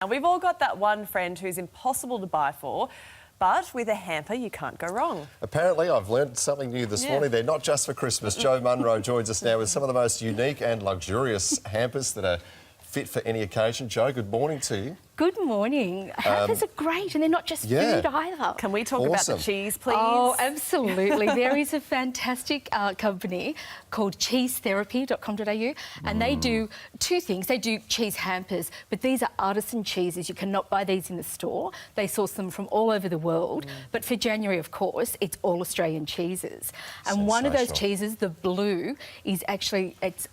And we've all got that one friend who's impossible to buy for, but with a hamper you can't go wrong. Apparently, I've learned something new this morning. They're not just for Christmas. Joe Munro joins us now with some of the most unique and luxurious hampers that are fit for any occasion. Joe, good morning to you. Good morning. Hampers are great, and they're not just food either. Can we talk about the cheese, please? Oh, absolutely. There is a fantastic company called cheesetherapy.com.au, and they do two things. They do cheese hampers, but these are artisan cheeses. You cannot buy these in the store. They source them from all over the world. But for January, of course, it's all Australian cheeses. And one of those cheeses, the blue, is actually, it's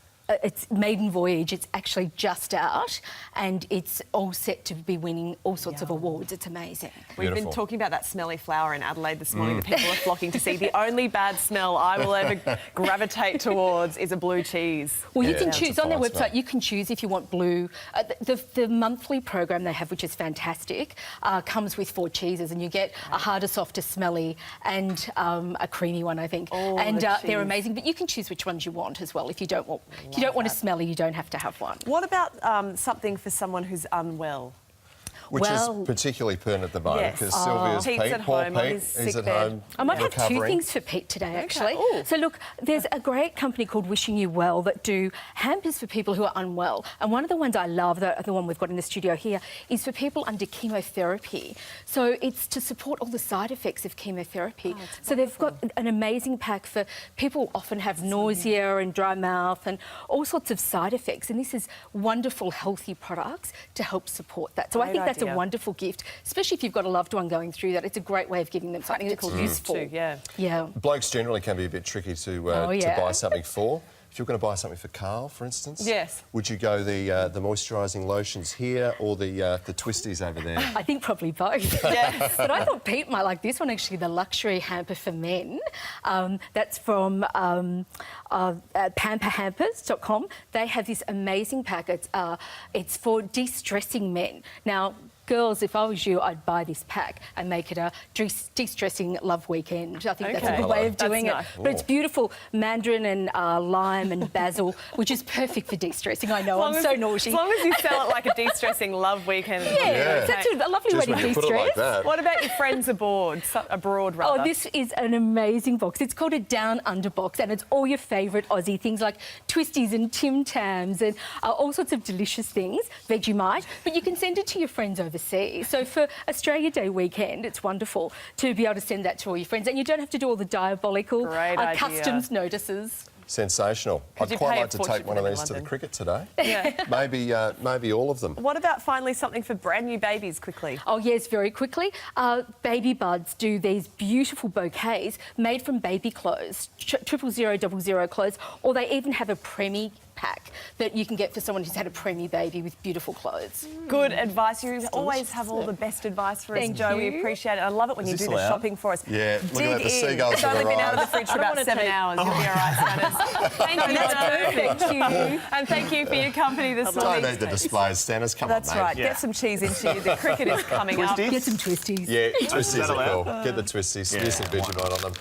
maiden voyage. It's actually just out, and it's all set to be winning all sorts of awards. It's amazing. We've been talking about that smelly flower in Adelaide this morning that people are flocking to see. The only bad smell I will ever gravitate towards is a blue cheese. Well, you can choose on their website. You can choose if you want blue. The monthly program they have, which is fantastic, comes with 4 cheeses, and you get a harder, softer, smelly, and a creamy one, I think. Oh, and they're amazing. But you can choose which ones you want as well. If you don't want, a smelly, you don't have to have one. What about something for someone who's unwell? Which is particularly pertinent at the moment because Sylvia's Pete's Pete, at poor home on Pete, his is sick at bed. home. I might have 2 things for Pete today, actually. So look, there's a great company called Wishing You Well that do hampers for people who are unwell. And one of the ones I love, the one we've got in the studio here, is for people under chemotherapy. So it's to support all the side effects of chemotherapy. So they've got an amazing pack for people who often have nausea and dry mouth and all sorts of side effects. And this is wonderful, healthy products to help support that. So I think that's a wonderful gift, especially if you've got a loved one going through that. It's a great way of giving them something that's useful. Yeah. Blokes generally can be a bit tricky to buy something for. If you're going to buy something for Carl, for instance, would you go the moisturising lotions here or the twisties over there? I think probably both. But I thought Pete might like this one, actually, the luxury hamper for men. That's from pamperhampers.com. They have this amazing pack. It's for de-stressing men. Now, girls, if I was you, I'd buy this pack and make it a de-stressing love weekend. I think that's a good way of doing it. But it's beautiful. Mandarin and lime and basil, which is perfect for de-stressing. I know, I'm so naughty. As long as you sell it like a de-stressing love weekend. That's a lovely way to de-stress. What about your friends abroad? Oh, this is an amazing box. It's called a Down Under box, and it's all your favourite Aussie things like twisties and Tim Tams and all sorts of delicious things, Vegemite. But you can send it to your friends overseas. So for Australia Day weekend, it's wonderful to be able to send that to all your friends, and you don't have to do all the diabolical customs notices. Sensational. I'd quite like to take one of these to the cricket today. Maybe all of them. What about finally something for brand new babies quickly? Oh, yes, very quickly. Baby Buds do these beautiful bouquets made from baby clothes, 00000 clothes, or they even have a preemie pack that you can get for someone who's had a preemie baby with beautiful clothes. Good advice. You always have all the best advice for us, Joe. We appreciate it. I love it when you do the shopping for us. Yeah, look at the seagulls. It's only been out of the fridge for about 7 hours. You'll be all right, Stanners. Thank you. Thank you. And thank you for your company this morning. Don't need the displays, Stanners. Come on, mate. That's right. Get some cheese into you. The cricket is coming up. Get some twisties. Yeah, twisties are cool. Get the twisties. Use some Vegemite on them.